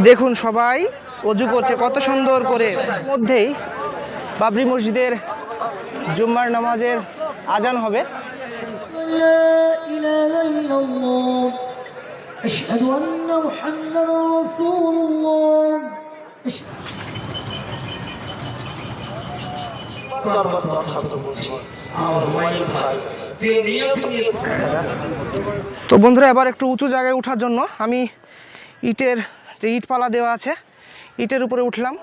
দেখুন সবাই অজু করছে কত সুন্দর করে। মধ্যেই বাবরি মসজিদের জুম্মার নামাজের আজান হবে। তো বন্ধুরা, এবার একটু উঁচু জায়গায় ওঠার জন্য আমি ইটের যে ইটপালা দেওয়া আছে ইটের উপরে উঠলাম।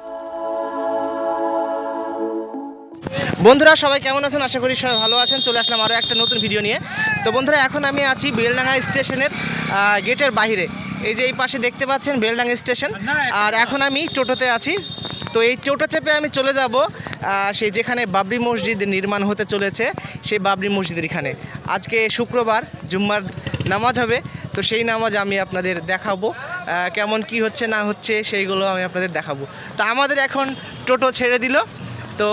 বন্ধুরা সবাই কেমন আছেন? আশা করি সবাই ভালো আছেন। চলে আসলাম আরও একটা নতুন ভিডিও নিয়ে। তো বন্ধুরা, এখন আমি আছি বেলডাঙ্গা স্টেশনের গেটের বাইরে। এই যে এই পাশে দেখতে পাচ্ছেন বেলডাঙ্গা স্টেশন, আর এখন আমি টোটোতে আছি। তো এই টোটো চেপে আমি চলে যাব সেই যেখানে বাবরি মসজিদ নির্মাণ হতে চলেছে, সেই বাবরি মসজিদের এখানে। আজকে শুক্রবার, জুম্মার নামাজ হবে। তো সেই নামাজ আমি আপনাদের দেখাবো, কেমন কি হচ্ছে না হচ্ছে সেইগুলো আমি আপনাদের দেখাবো। তো আমাদের এখন টোটো ছেড়ে দিল। তো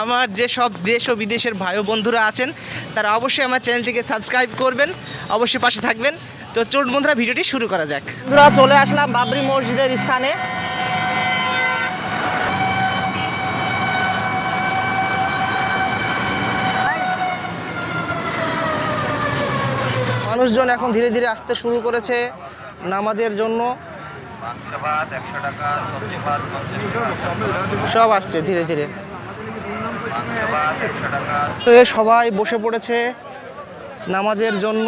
আমার যে সব দেশ ও বিদেশের ভাই ও বন্ধুরা আছেন তারা অবশ্যই আমার চ্যানেলটিকে সাবস্ক্রাইব করবেন, অবশ্যই পাশে থাকবেন। তো চলুন বন্ধুরা, ভিডিওটি শুরু করা যাক। বন্ধুরা, চলে আসলাম বাবরি মসজিদের স্থানে। মানুষজন এখন ধীরে ধীরে আসতে শুরু করেছে নামাজের জন্য। সব আসছে ধীরে ধীরে। সবাই বসে পড়েছে নামাজের জন্য।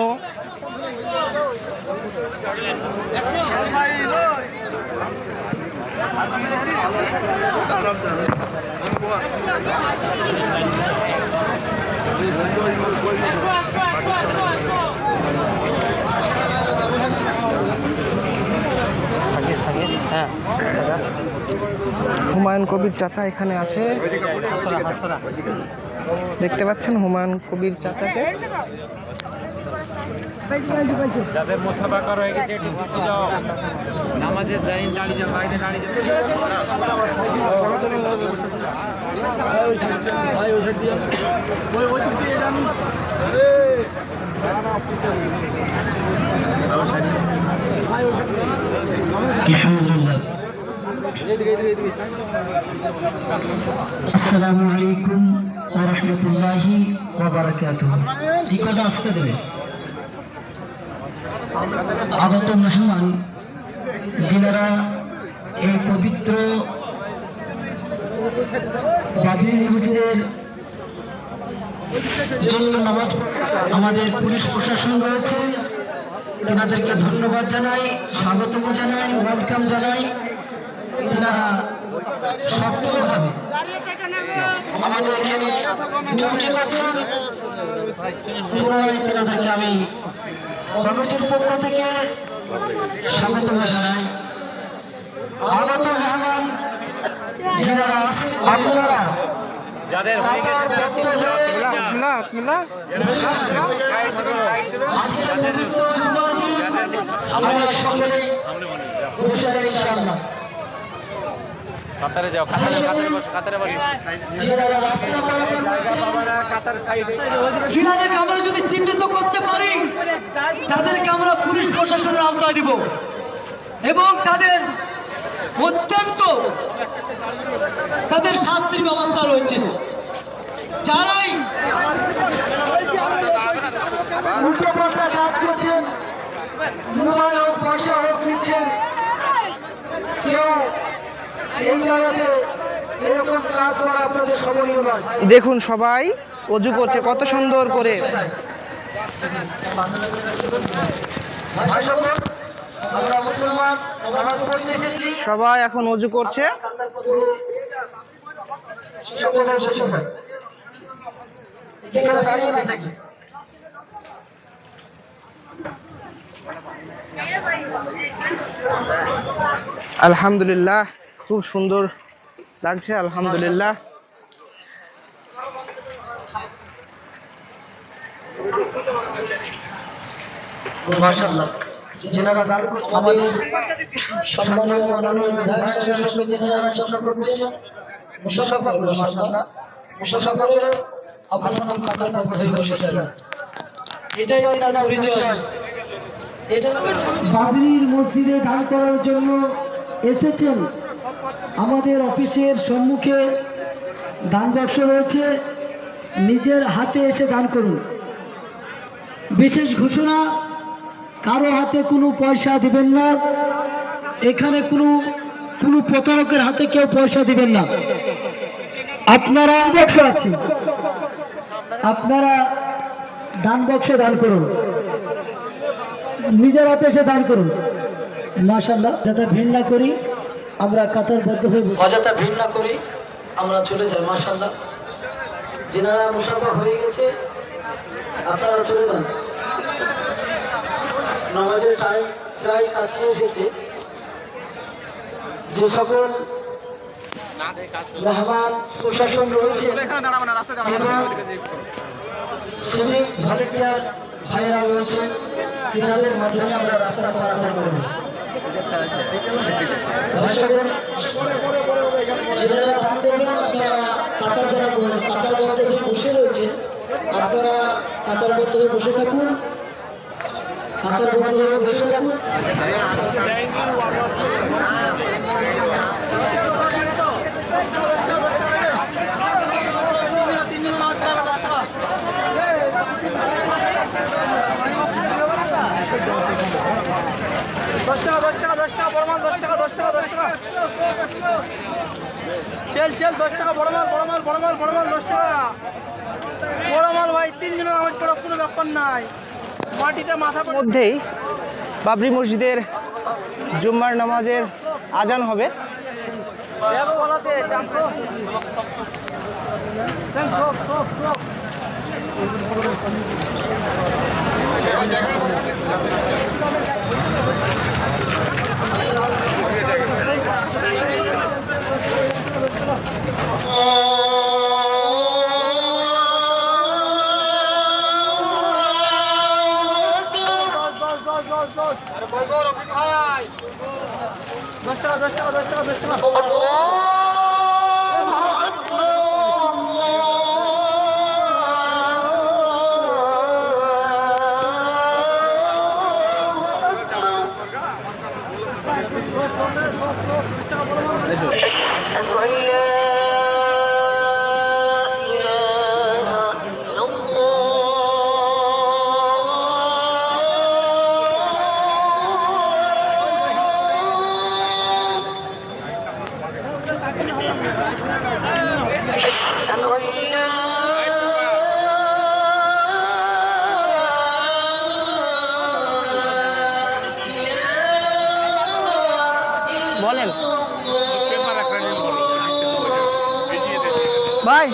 হ্যাঁ, হুমায়ুন কবির চাচা এখানে আছে, দেখতে পাচ্ছেন হুমায়ুন কবির চাচাকে। যাদের মুসাফা হয়ে গেছে একটু পিছু যাও, নামাজের লাইন দাঁড়িয়ে যাও, বাইরে দাঁড়িয়ে যাও। আসসালামু আলাইকুম ওয়া রাহমাতুল্লাহি ওয়া বারাকাতুহু। রিকর্ড আসতে দেবে। আগত মেহমান যিনারা এই পবিত্র বাবরি মসজিদের জন্য নামাজ, আমাদের পুলিশ প্রশাসন রয়েছে, তেনাদেরকে ধন্যবাদ জানাই, স্বাগতম জানাই, ওয়েলকাম জানাই। তেনারা সক্রিয়ভাবে আমাদের এখানে ডিউটি করছেন। পুনরায় তেনাদেরকে আমি কমিটির পক্ষ থেকে স্বাগত জানাই। আগত মেহমান যারা আপনারা যাদের আমরা সকলে বসে ইনশাআল্লাহ কাতারে যাও, কাতারে বসো, কাতারে বসো। যিনাদেরকে আমরা যদি চিহ্নিত করতে পারি তাদেরকে আমরা পুলিশ প্রশাসনের আওতায় দিব এবং তাদের অত্যন্ত তাদের শাস্তির ব্যবস্থা রয়েছে। যারাই উল্টোপাল্টা কাজ করছেন, মোবাইল হোক, পয়সা হোক নিচ্ছেন, কেউ এই জায়গাতে এরকম কাজ করা আপনাদের সমনীয় নয়। দেখুন সবাই অজু করছে কত সুন্দর করে। সবাই এখন অজু করছে। আলহামদুলিল্লাহ, খুব সুন্দর লাগছে, আলহামদুলিল্লাহ। মাশাআল্লাহ, যারা আমাদের সম্মানীয় মাননীয় বিধায়ক সাহেবের সঙ্গে যারা সভা করছেন, মুসাফা করুন। মাশাআল্লাহ, মুসাফা করে আপনার নাম কাতার মধ্যে হয়ে বসে যান। এটাই ওনার পরিচয়। এটা বাবরি মসজিদে দান করার জন্য এসেছেন আমাদের অফিসের সম্মুখে দান বাক্স রয়েছে, নিজের হাতে এসে দান করুন। বিশেষ ঘোষণা, কারো হাতে কোনো পয়সা দিবেন না, এখানে কোনো প্রতারকের হাতে কেউ পয়সা দিবেন না। আপনারা বক্স আছে, আপনারা দান বক্সে দান করুন, নিজের হাতে এসে দান করুন। মাশাআল্লাহ, যাতে ভিড় না করি আমরা কাতারবদ্ধ হয়ে অযথা ভিড় না করি আমরা চলে যাই। মাশাআল্লাহ, যিনারা মুসাফা হয়ে গেছে আপনারা চলে যান, নামাজের টাইম প্রায় কাছে এসেছে। যে সকল মেহমান প্রশাসন রয়েছে এবং সিভিক ভলেন্টিয়ার ভাইরা রয়েছে, তিনাদের মাধ্যমে আমরা রাস্তা পারাপার করব। যারা দান করবেন আপনারা কাতারবদ্ধ হয়ে বসে রয়েছে, আপনারা কাতারবদ্ধ হয়ে বসে থাকুন, কাতারবদ্ধ হয়ে বসে থাকুন। চল 10 টাকা বড় মাল 10 টাকা বড় মাল ভাই, 3 দিনের নামাজ পড়া কোনো ব্যাপার নাই, মাটিতে মাথা মধ্যেই বাবরি মসজিদের জুম্মার নামাজের আজান হবে। বলেন ভাই।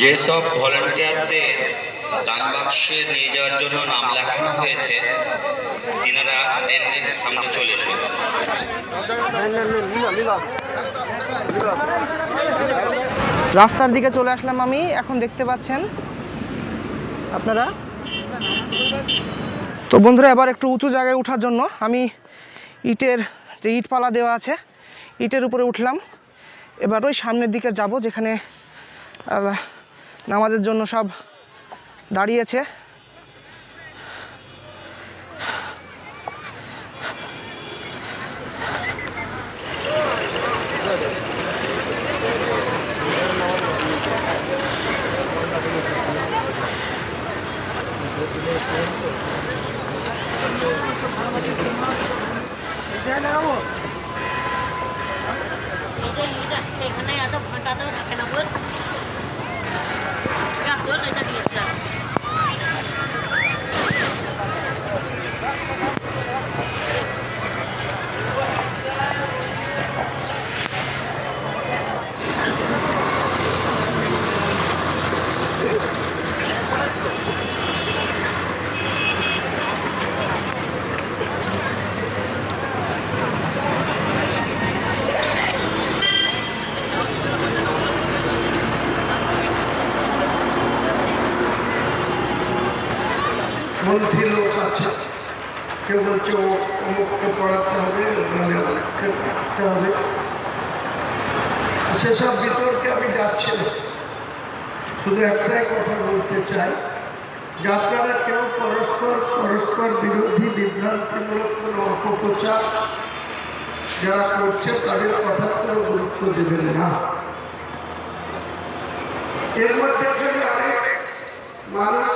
যেসব ভলেন্টিয়ারদের দান বাক্সে নিয়ে যাওয়ার জন্য নাম লেখানো হয়েছে তিনারা এর সামনে চলে এসেছে। রাস্তার দিকে চলে আসলাম আমি, এখন দেখতে পাচ্ছেন আপনারা। তো বন্ধুরা, এবার একটু উঁচু জায়গায় ওঠার জন্য আমি ইটের যে ইটপালা দেওয়া আছে ইটের উপরে উঠলাম। এবার ওই সামনের দিকে যাব যেখানে নামাজের জন্য সব দাঁড়িয়েছে। এখানে এত ঘন্টাতেও থাকে না বল এটা দিয়েছিলাম। মন্ত্রী লোক আছে, কেউ বলছে অমুককে পড়াতে হবে, নাহলে অমুককে পড়াতে হবে। সেসব বিতর্কে আমি যাচ্ছি না, শুধু একটাই কথা বলতে চাই যে আপনারা কেউ পরস্পর বিরোধী বিভ্রান্তিমূলক কোনো অপপ্রচার যারা করছে তাদের কথা কোনো গুরুত্ব দেবেন না। এর মধ্যে যদি অনেক মানুষ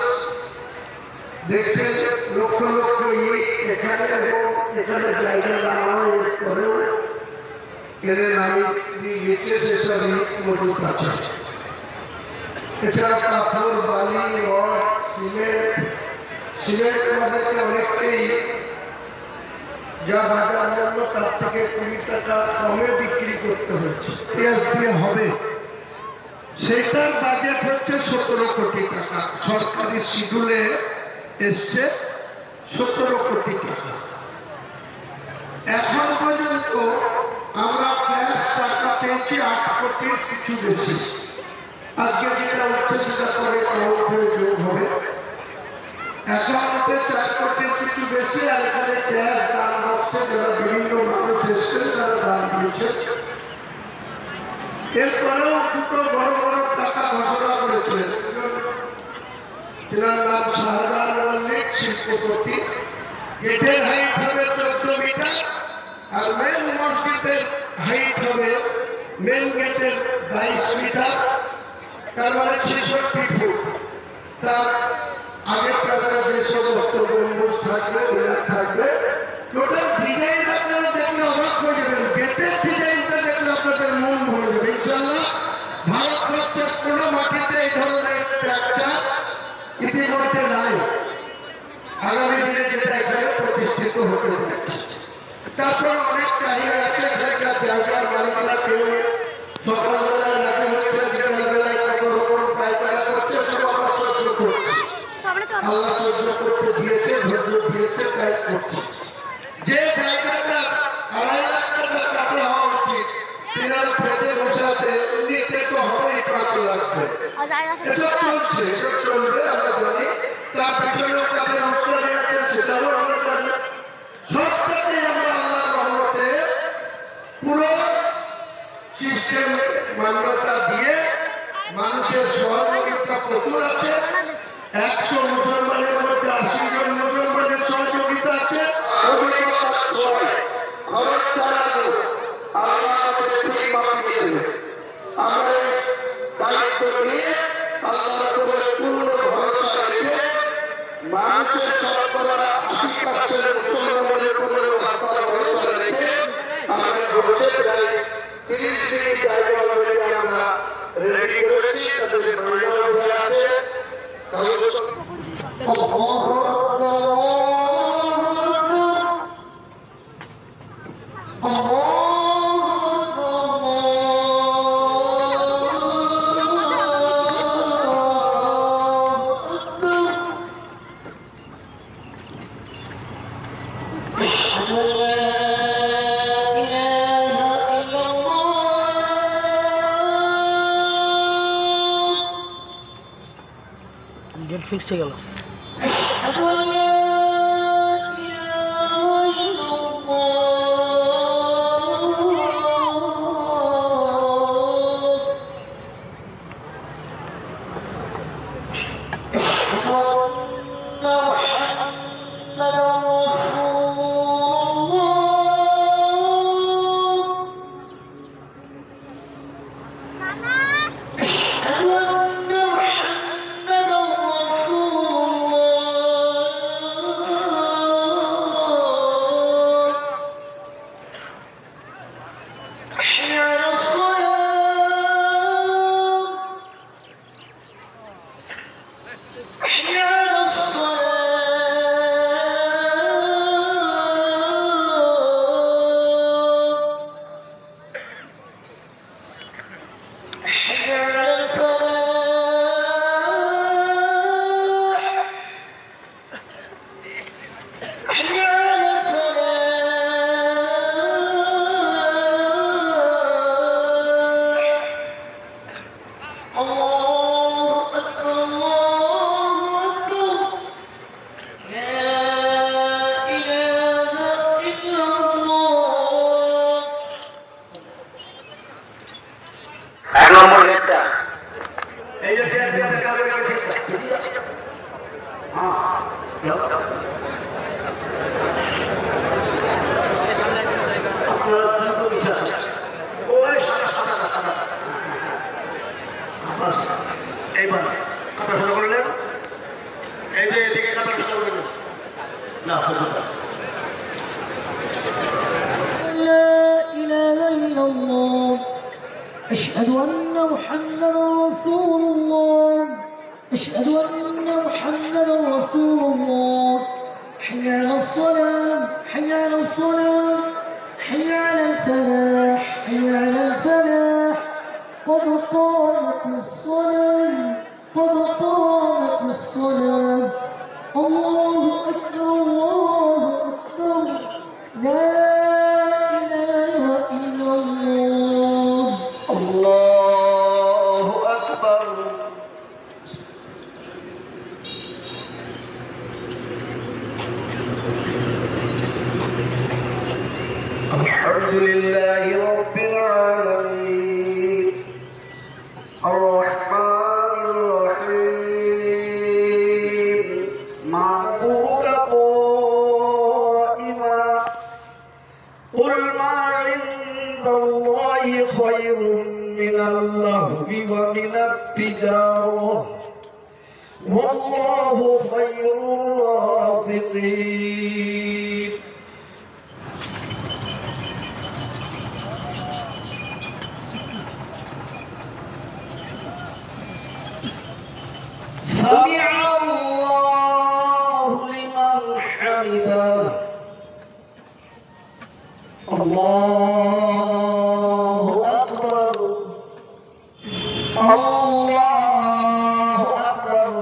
দেখছেন লক্ষ লক্ষ ইট এখানে এবং এখানে জায়গা লাগানোর পরেও এর নামিয়ে গেছে, সেসব ইট মজুদ আছে। এছাড়া পাথর, বালি, রড, সিমেন্ট আমাদেরকে অনেকটাই যা বাজার মূল্য তার থেকে 20 টাকা কমে বিক্রি করতে হচ্ছে। পেঁয়াজ দিয়ে হবে, সেটার বাজেট হচ্ছে 17 কোটি টাকা। সরকারি শিডিউলে এসছে 17 কোটি টাকা। এখন পর্যন্ত আমরা ক্যাশ টাকা পেয়েছি 8 কোটির কিছু বেশি। আজকে যেটা উঠছে সেটা পরে কাউন্ট হয়ে যোগ হবে। অ্যাকাউন্টে 4 কোটির কিছু বেশি, আর এখানে ক্যাশ দান বক্সে যারা বিভিন্ন মানুষ এসছেন তারা দান দিয়েছে। এরপরেও দুটো বড় বড় টাকা ঘোষণা করেছিলেন। তিনার নাম শাহজাহান মল্লিক, শিল্পপতি। গেটের হাইট হবে 14 মিটার, আর মেন মসজিদের হাইট হবে মেন গেটের 22 মিটার, তার মানে 66 ফুট। তার আগে আপনারা যে সমস্ত গম্বুজ থাকবে, মিনার থাকবে, টোটাল ডিজাইন আপনারা দেখলে অবাক হয়ে যাবেন। গেটের ডিজাইনটা দেখলে আপনাদের মন ভরে যাবে। ইনশাআল্লাহ ভারতবর্ষের কোনো মাটিতে এই ধরনের স্ট্রাকচার ইতিমধ্যে নাই। আগামী দিনে যেটা এখানে প্রতিষ্ঠিত হতে যাচ্ছে। তারপর অনেক চাহিদা আছে, এখানকার জায়গার মালিকরা কেউ সকালবেলায় রাখা হচ্ছে, বিকালবেলায় কত রকম পায়খানা করছে, সব আমরা সহ্য করছি। আল্লাহ সহ্য করতে দিয়েছে, ধৈর্য দিয়েছে, তাই করছে। যে জায়গাটা 2.5 লাখ টাকা কাটা হওয়া উচিত, তিনারা ফেটে বসে আছে, নিচে তো হবেই 5 লাখ। এসব চলছে, এসব চলবে, আমরা জানি। তার পিছনেও তাদের উস্কানি আছে, সেটাও আমরা জানি। সবটাকে আমরা আল্লাহর রহমতে পুরো সিস্টেম মান্যতা দিয়ে মানুষের সহযোগিতা প্রচুর আছে। 100 মুসলমানের মধ্যে 80 জন মুসলমানের সহযোগিতা আছে। আমাদের দায়িত্ব নিয়ে আল্লাহর উপরে পূর্ণ ভরসা রেখে মানুষের শতকরা 80% মুসলমানের উপরে ভরসা রেখে আমাদের বলছে প্রায় 30 জায়গা অলরেডি আমরা রেডি করেছি। তাদের মহিলা আছে, ফিক্সড হয়ে গেল। أشهد أن لا إله إلا الله أشهد أن محمدا رسول الله أشهد أن محمدا رسول الله حي على الصلاة حي على الصلاة حي على الفلاح حي على الفلاح الله أكبر الله أكبر لا إله إلا الله এক নম্বর গেটটা এই যে ট্রেন দিয়ে কাবে গেছে বুঝি আছে হ্যাঁ যাও যাও ওই সাদা সাদা সাদা বাস এইবার কথা শুরু করলেন এই যে এদিকে কথা শুরু করলেন না কথা لا إله إلا الله أشهد أن محمدا رسول الله أشهد أن محمدا رسول الله حي على الصلاة حي على الصلاة حي على الفلاح حي على الفلاح قد قامت الصلاة قد قامت الصلاة الله أكبر الله أكبر لا إله إلا الله الله أكبر الحمد لله رب العالمين الرحمن الرحيم معبود قائما قل ما عند الله خير من اللهو ومن التجارة والله خير الرازقين سمع الله لمن حمده الله أكبر الله أكبر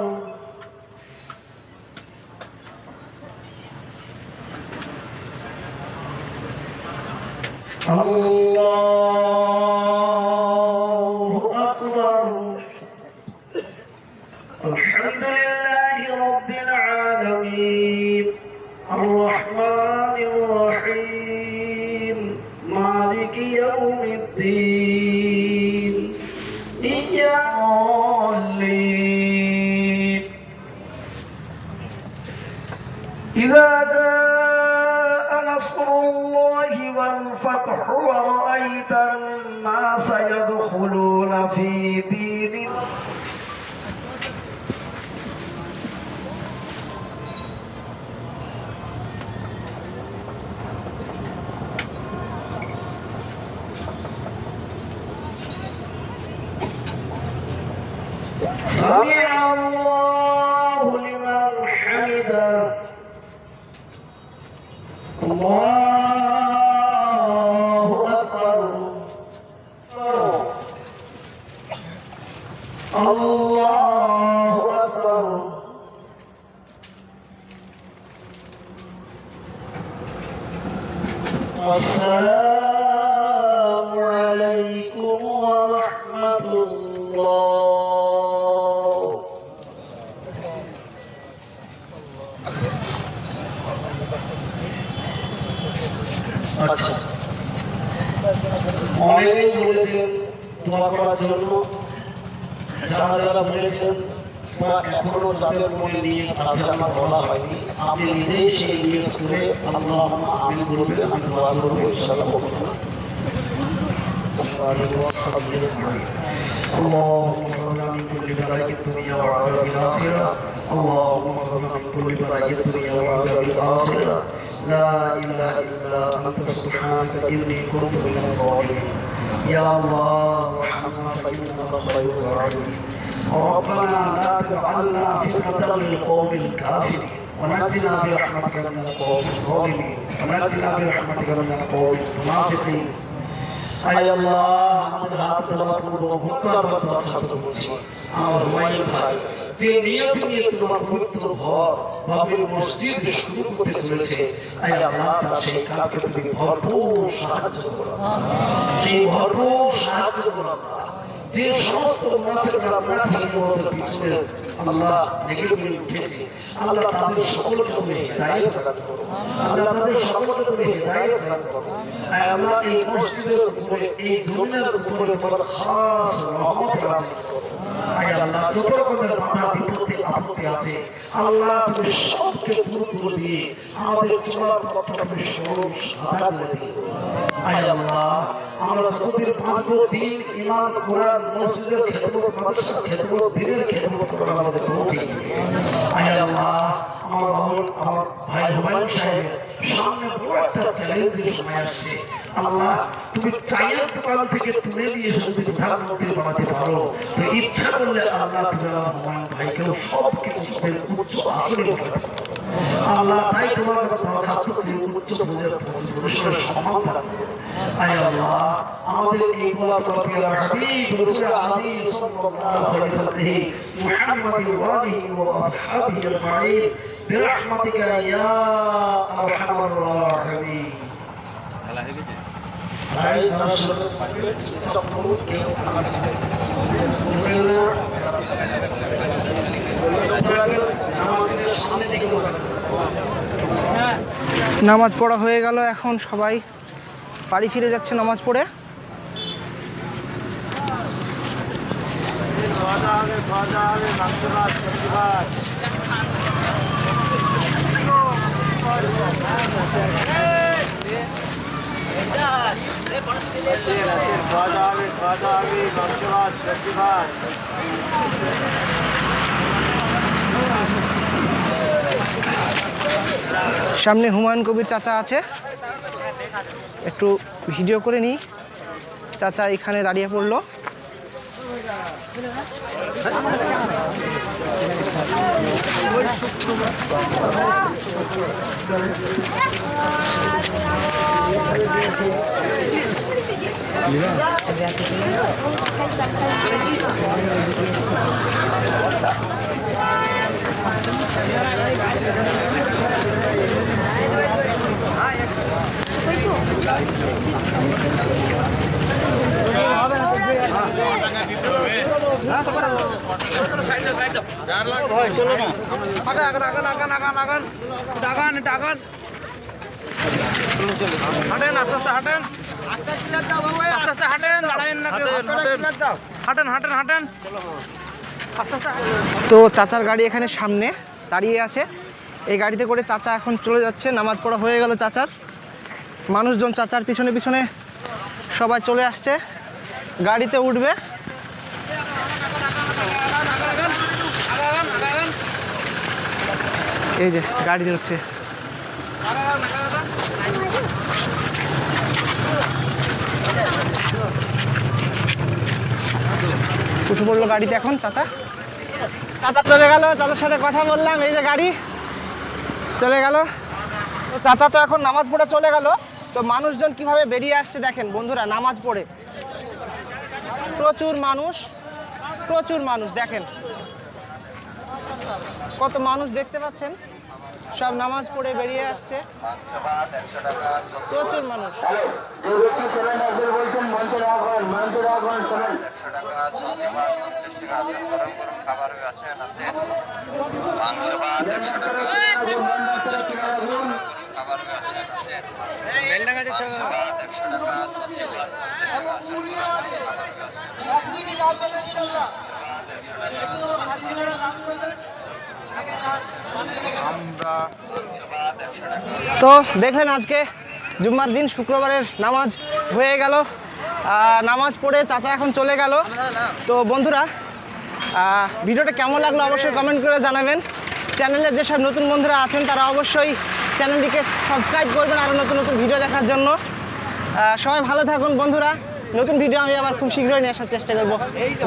الله أكبر الحمد لله رب العالمين الرحمن الرحيم مالك يوم الدين إياك إذا جاء نصر الله والفتح ورأيت الناس يدخلون في دين سمع الله لمن حمده الله أكبر الله أكبر السلام عليكم ورحمة الله আচ্ছা, অনেকেই বলেছেন দোয়া করার জন্য, যারা যারা বলেছেন বা এখনো যাদের মনে নিয়ে আছে আমার বলা হয়নি, আপনি নিজেই সেই নিয়োগ করে আল্লাহ আমি বলবে, আমি দোয়া করবো ইনশাআল্লাহ করবো। اللهم اغفر من كل بلاء الدنيا وعذاب الآخرة، اللهم اغفر من كل بلاء الدنيا وعذاب الآخرة، لا إله إلا أنت سبحانك إني كنت من الظالمين. يا الله ارحمنا فإنك خير الراحمين. ربنا لا تجعلنا فتنة للقوم الكافرين ونجنا برحمتك من القوم الظالمين ونجنا برحمتك من القوم المنافقين. আয় আল্লাহ, আমাদের হাত তোলার পূর্ব ভক্তার দরখাস্ত করছি, আমার হুমায়ুন ভাই যে নিয়ত নিয়ে তোমার পবিত্র ঘর বাবরি মসজিদ শুরু করতে চলেছে, আয় আল্লাহ তার সেই কাজকে তুমি ভরপুর সাহায্য করো, সেই ভরপুর সাহায্য করো। যে সমস্ত মুনাফিকরা মুনাফিকদের পিছনে আল্লাহ নেগেটিভ উঠেছে, আল্লাহ তাদের সকলকে তুমি হিদায়াত দান করো, আল্লাহ তাদের সকলকে তুমি হিদায়াত দান করো। আল্লাহ এই মসজিদের উপরে, এই জমিনের উপরে তোমার খাস রহমত দান করো। আয় আল্লাহ যত রকমের বাধা বিপত্তি আপত্তি আছে আল্লাহ তুমি সবকে দূর করে দিয়ে আমাদের চলার পথটা তুমি সরল সাদা করে দিও। আয় আল্লাহ আমরা যতদিন বাঁচবো দিন ইমান কোরআন মসজিদের খেদমত, মাদ্রাসার খেদমত, দিনের খেদমত করার আমাদের তৌফিক দিও। আয় আল্লাহ আমার ভাই হুমায়ুন সাহেবের সামনে বড় একটা চ্যালেঞ্জের সময় আসছে, আল্লাহ তুমি চায়ের দোকান থেকে তুলে নিয়ে যদি প্রধানমন্ত্রী বানাতে পারো তো ইচ্ছা করলে আল্লাহ তুমি আমার হুমায়ুন ভাইকেও সব কিছু উচ্চ আসলে বসাতে পারো। আল্লাহ তাই তোমার দরখাস্ত করি, উচ্চ পুরস্কার সম্মান দান করো। আয় আল্লাহ আমাদের এই গোলাপ তরফিয়া হাবিব রাসূল আলী সাল্লাল্লাহু আলাইহি ওয়াসাল্লাম মুহাম্মদ ওয়া আলিহি ওয়া আসহাবিহি আজমাইন বিরহমাতিকা ইয়া আরহামার রাহিমিন। ভাই রাসূল চক্রবর্তী নামাজ পড়া হয়ে গেল, এখন সবাই বাড়ি ফিরে যাচ্ছে নামাজ পড়ে। সামনে হুমায়ুন কবির চাচা আছে, একটু ভিডিও করে নিই। চাচা এখানে দাঁড়িয়ে পড়লো। তো চাচার গাড়ি এখানে সামনে দাঁড়িয়ে আছে, এই গাড়িতে করে চাচা এখন চলে যাচ্ছে। নামাজ পড়া হয়ে গেল চাচার, মানুষজন চাচার পিছনে পিছনে সবাই চলে আসছে, গাড়িতে উঠবে। এই যে গাড়িতে উঠছে। উঠে পড়লো গাড়িতে এখন চাচা। চাচা চলে গেল, চাচার সাথে কথা বললাম, এই যে গাড়ি চলে গেল। তো চাচা তো এখন নামাজ পড়ে চলে গেল। তো মানুষজন কিভাবে বেরিয়ে আসছে দেখেন বন্ধুরা, নামাজ পড়ে প্রচুর মানুষ দেখেন, কত মানুষ দেখতে পাচ্ছেন, সব নামাজ পড়ে বেরিয়ে আসছে, প্রচুর মানুষ। মাংস ভাত 100 টাকা। আমরা তো দেখলেন আজকে জুম্মার দিন শুক্রবারের নামাজ হয়ে গেল, নামাজ পড়ে চাচা এখন চলে গেল। তো বন্ধুরা ভিডিওটা কেমন লাগলো অবশ্যই কমেন্ট করে জানাবেন। চ্যানেলে যেসব নতুন বন্ধুরা আছেন তারা অবশ্যই চ্যানেলটিকে সাবস্ক্রাইব করবেন আরও নতুন নতুন ভিডিও দেখার জন্য। সবাই ভালো থাকুন বন্ধুরা, নতুন ভিডিও আমি আবার খুব শীঘ্রই নিয়ে আসার চেষ্টা করবো।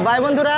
বাই বন্ধুরা।